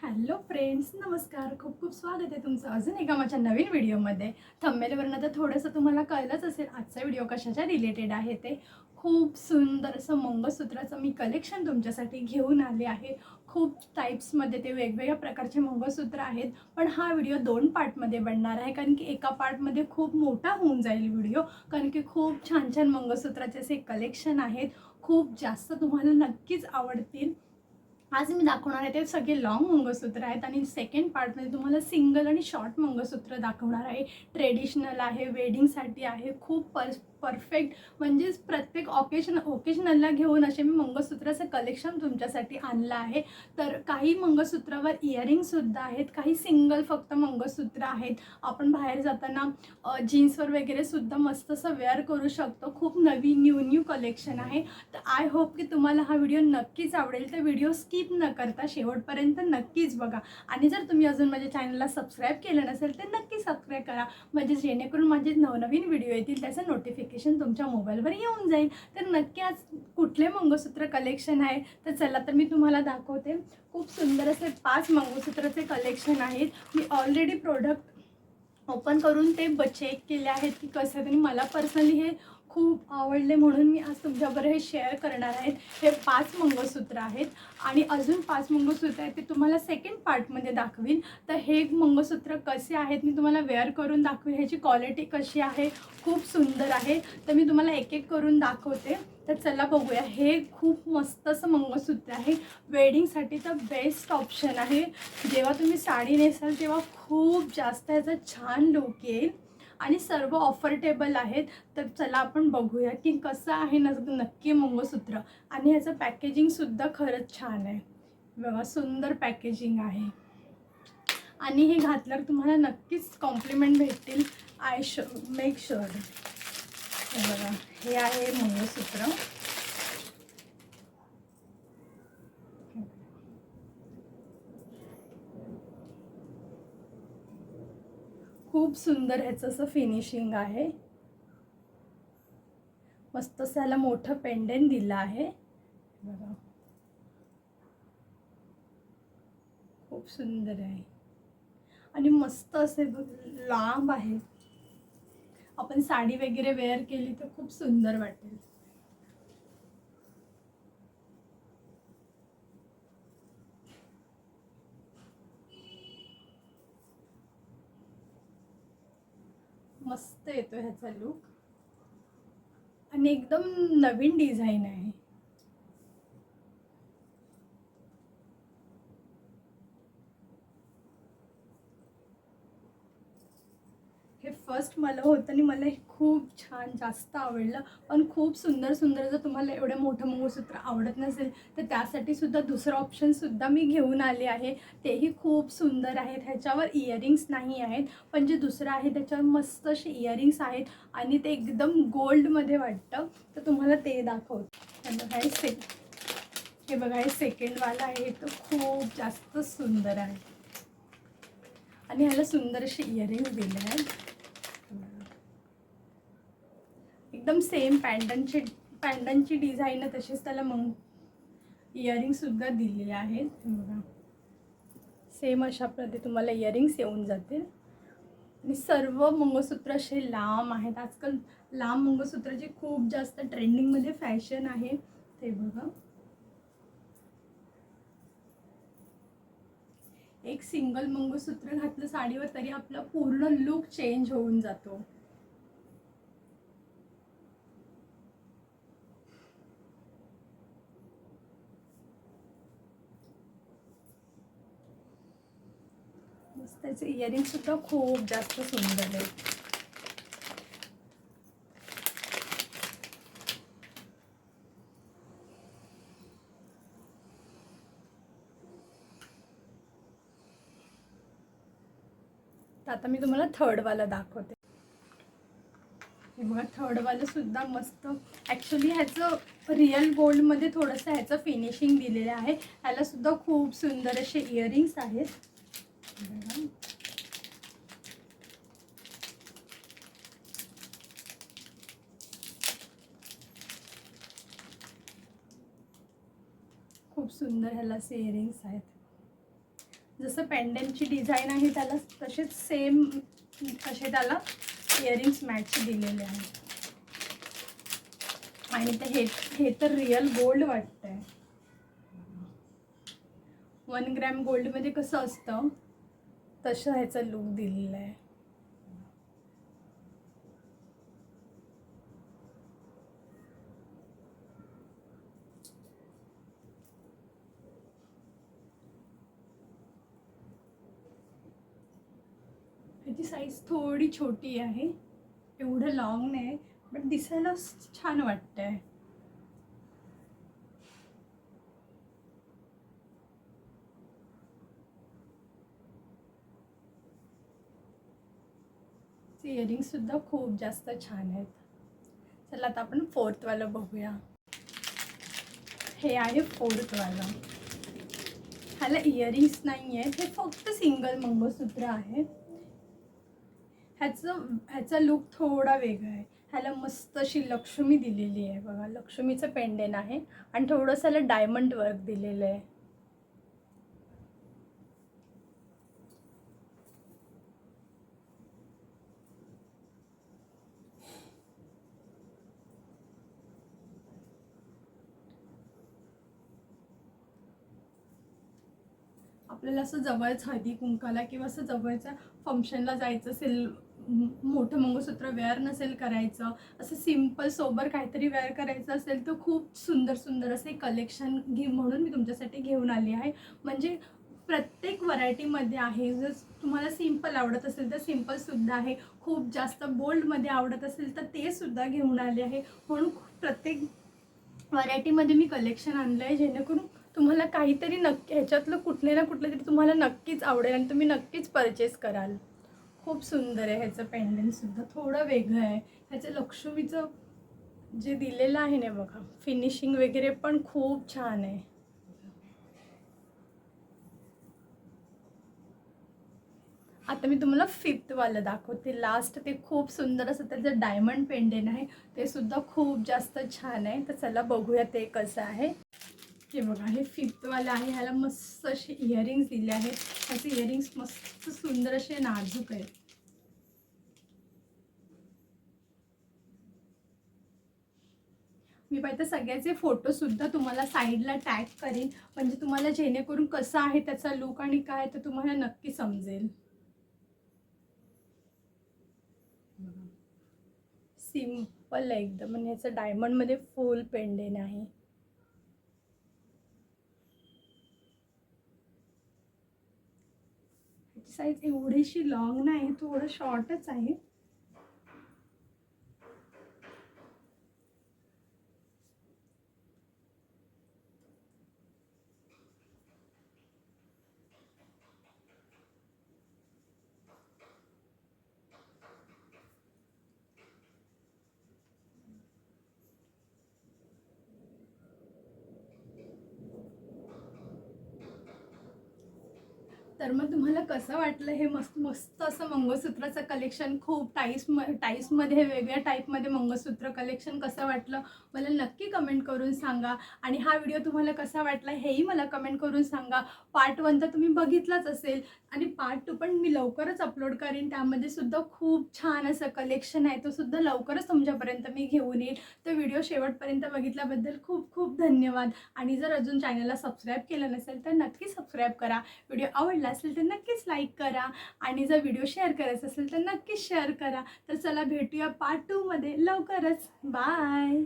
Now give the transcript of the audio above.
Hello friends, नमस्कार. खूप खूप स्वागत आहे तुमचं अजून एका माझ्या नवीन व्हिडिओमध्ये. थंबनेलवरनं तर थोडंसं तुम्हाला कळलंच असेल आजचा व्हिडिओ कशाच्या रिलेटेड आहे ते. खूप सुंदर असं मंगळसूत्राचं मी कलेक्शन तुमच्यासाठी घेऊन आले आहे. खूप टाईप्समध्ये ते वेगवेगळ्या प्रकारचे मंगळसूत्र आहेत. पण हा व्हिडिओ 2 पार्टमध्ये बनणार आहे, कारण की एका पार्टमध्ये खूप मोठा होऊन जाईल व्हिडिओ, कारण की खूप छान छान मंगळसूत्राचे असे कलेक्शन आहेत. खूप जास्त तुम्हाला नक्कीच आवडतील. आज मी दाखवणार आहे ते सगळे लॉंग मंगळसूत्र आहेत आणि सेकंड पार्टमध्ये तुम्हाला सिंगल आणि शॉर्ट मंगळसूत्र दाखवणार आहे. ट्रेडिशनल आहे, वेडिंगसाठी आहे, खूप परफेक्ट, म्हणजेच प्रत्येक ओकेजनलला घेऊन असे मी मंगळसूत्राचं कलेक्शन तुमच्यासाठी आणलं आहे. तर काही मंगळसूत्रावर इयरिंगसुद्धा आहेत, काही सिंगल फक्त मंगळसूत्र आहेत. आपण बाहेर जाताना जीन्सवर वगैरे सुद्धा मस्त असं वेअर करू शकतो. खूप नवीन न्यू कलेक्शन आहे. तर आय होप की तुम्हाला हा व्हिडिओ नक्कीच आवडेल. तर व्हिडिओ स्किप न करता शेवटपर्यंत नक्कीच बघा. आणि जर तुम्ही अजून माझ्या चॅनलला सबस्क्राईब केलं नसेल तर नक्की सबस्क्राईब करा, म्हणजे जेणेकरून माझे नवनवीन व्हिडिओ येतील त्याचं नोटिफिकेशन तुमच्या मोबाईलवर येऊन जाईल. तर नक्की आज कुठले मंगळसूत्र कलेक्शन आहे तर चला तर मी तुम्हाला दाखवते. खूप सुंदर असे 5 मंगळसूत्राचे कलेक्शन आहेत. मी ऑलरेडी प्रोडक्ट ओपन करून ते चेक केले आहेत की कसं आहे. मला पर्सनली हे खूप आवडले म्हणून मी आज तुमच्याबरोबर हे शेअर करणार आहेत. हे 5 मंगळसूत्र आहेत आणि अजून 5 मंगळसूत्र आहेत ते तुम्हाला सेकंड पार्टमध्ये दाखवीन. तर हे मंगळसूत्र कसे आहेत मी तुम्हाला वेअर करून दाखवेन, ह्याची क्वालिटी कशी आहे, खूप सुंदर आहे. तर मी तुम्हाला एक एक करून दाखवते. तर चला बघूया. हे खूप मस्त असं मंगळसूत्र आहे. वेडिंगसाठी तर बेस्ट ऑप्शन आहे. जेव्हा तुम्ही साडी नेसाल तेव्हा खूप जास्त याचा छान लुक येईल आणि सर्व ऑफर्टेबल आहेत. तर चला आपण बघूया की कसं आहे नक्की मंगळसूत्र. आणि ह्याचं पॅकेजिंगसुद्धा खरंच छान आहे. बघा, सुंदर पॅकेजिंग आहे आणि हे घातल्यावर तुम्हाला नक्कीच कॉम्प्लिमेंट भेटतील. Make sure. हे बघा, हे आहे मंगळसूत्र. खूप सुंदर ह्याचं असं फिनिशिंग आहे. मस्त असं ह्याला मोठं पेंडेंट दिलं आहे. बघा, खूप सुंदर आहे आणि मस्त असे लांब आहे. आपण साडी वगैरे वेअर केली तर खूप सुंदर वाटेल. मस्त येतो ह्याचा लुक आणि एकदम नवीन डिझाईन आहे. हे फर्स्ट मला होतं आणि मला हे खूप छान जास्त आवडलं. पण खूप सुंदर सुंदर, जर तुम्हाला एवढं मोठं मंगळसूत्र आवडत नसेल तर त्यासाठी सुद्धा दुसरं ऑप्शन सुद्धा मी घेऊन आले आहे. तेही खूप सुंदर आहेत. ह्याच्यावर इयरिंग्स नाही आहेत, पण जे दुसरं आहे त्याच्यावर मस्त असे इयरिंग्स आहेत आणि ते एकदम गोल्डमध्ये वाटतं. तर तुम्हाला ते दाखवते. हे बघा, हे सेकंडवाला आहे. तो खूप जास्त सुंदर आहे आणि ह्याला सुंदर असे इयरिंग्स दिले आहेत. एकदम सेम पॅन्डनची डिझाईन आहे, तशीच त्याला मग इयरिंगसुद्धा दिलेले आहेत. बघा, सेम अशा प्रकारे तुम्हाला इयरिंग्स येऊन जातील आणि सर्व मंगळसूत्र असे लांब आहेत. आजकाल लांब मंगळसूत्राची खूप जास्त ट्रेंडिंगमध्ये फॅशन आहे. ते बघा, एक सिंगल मंगळसूत्र घातलं साडीवर तरी आपला पूर्ण लुक चेंज होऊन जातो. त्याचे इयरिंग सुद्धा खूप जास्त सुंदर आहे. तर आता मी तुम्हाला थर्डवाला दाखवते. हे बघा, थर्डवालं सुद्धा मस्त. ॲक्च्युली ह्याचं रिअल गोल्डमध्ये थोडंसं ह्याचं फिनिशिंग दिलेलं आहे. ह्याला सुद्धा खूप सुंदर असे इयरिंग्स आहेत. खूप सुंदर ह्याला असे इयरिंग्स आहेत. जसं पेंडंटची डिझाईन आहे त्याला तसेच सेम असे त्याला इयरिंग्स मॅच दिलेले आहेत. आणि हे तर रिअल गोल्ड वाटतंय. 1 ग्रॅम गोल्डमध्ये कसं असतं तसं ह्याचा लुक दिलेला आहे. ह्याची साईज थोडी छोटी आहे, एवढं लॉंग नाही, बट दिसायला छान वाटतंय. इयरिंग्स सुद्धा खूप जास्त छान आहेत. चला आता आपण 4th वाला बघूया. हे आहे 4th वाला. ह्याला इयरिंग्स नाही आहेत, हे फक्त सिंगल मंगळसूत्र आहे. ह्याचा लुक थोडा वेगळा आहे. ह्याला मस्त अशी लक्ष्मी दिलेली आहे बघा, लक्ष्मीचं पेंडेंट आहे आणि थोडंसं ह्याला डायमंड वर्क दिलेलं आहे. आपल्याला असं जवळच हळदी कुंकाला किंवा असं जवळच्या फंक्शनला जायचं असेल, मोठं मंगळसूत्र वेअर नसेल करायचं, असं सिम्पल सोबर काहीतरी वेअर करायचं असेल तर खूप सुंदर सुंदर असे कलेक्शन म्हणून मी तुमच्यासाठी घेऊन आली आहे. म्हणजे प्रत्येक व्हरायटीमध्ये आहे. जर तुम्हाला सिम्पल आवडत असेल तर सिम्पलसुद्धा आहे, खूप जास्त बोल्डमध्ये आवडत असेल तर ते सुद्धा घेऊन आले आहे. म्हणून प्रत्येक व्हरायटीमध्ये मी कलेक्शन आणलं आहे, जेणेकरून तुम्हाला काहीतरी नक्की ह्याच्यातलं कुठले ना कुठलं तरी तुम्हाला नक्कीच आवडेल आणि तुम्ही नक्कीच परचेस कराल. खूप सुंदर आहे. ह्याचं पेंडंटसुद्धा थोडं वेगळं आहे. ह्याचं लक्ष्मीचं जे दिलेलं आहे ना बघा, फिनिशिंग वगैरे पण खूप छान आहे. आता मी तुम्हाला 5th वालं दाखवते, लास्ट. ते खूप सुंदर असं त्याचं डायमंड पेंडेंट आहे, ते सुद्धा खूप जास्त छान आहे. तर चला बघूया ते कसं आहे. हे बघा, हे 5th वालं आहे. ह्याला मस्त असे इयरिंग्स दिले आहेत. ह्याचे इयरिंग्स मस्त सुंदर असे नाजूक आहेत. मी पाहिजे सगळ्याचे फोटोसुद्धा तुम्हाला साईडला टॅग करीन, म्हणजे तुम्हाला जेणेकरून कसा आहे त्याचा लुक आणि काय ते तुम्हाला नक्की समजेल. सिम्पल आहे एकदम, म्हणजे ह्याचं डायमंडमध्ये फुल पेंडेंट आहे. ह्याची साईज एवढीशी लॉंग नाही, थोडं शॉर्टच आहे. तर मग तुम्हाला कसं वाटलं हे मस्त मस्त असं मंगळसूत्राचं कलेक्शन? खूप टाईप्समध्ये वेगळ्या टाईपमध्ये मंगळसूत्र कलेक्शन कसं वाटलं मला नक्की कमेंट करून सांगा. आणि हा व्हिडिओ तुम्हाला कसा वाटला हेही मला कमेंट करून सांगा. पार्ट 1 तर तुम्ही बघितलाच असेल आणि पार्ट 2 पण मी लवकरच अपलोड करीन. त्यामध्ये सुद्धा खूप छान असं कलेक्शन आहे, तो सुद्धा लवकरच तुमच्यापर्यंत मी घेऊन येईल. तर व्हिडिओ शेवटपर्यंत बघितल्याबद्दल खूप खूप धन्यवाद. आणि जर अजून चॅनलला सबस्क्राईब केलं नसेल तर नक्की सबस्क्राईब करा. व्हिडिओ आवडला असेल तर नक्कीच लाईक करा आणि जर व्हिडिओ शेअर करायचा असेल तर नक्कीच शेअर करा. तर चला भेटूया पार्ट 2 मध्ये लवकरच. बाय.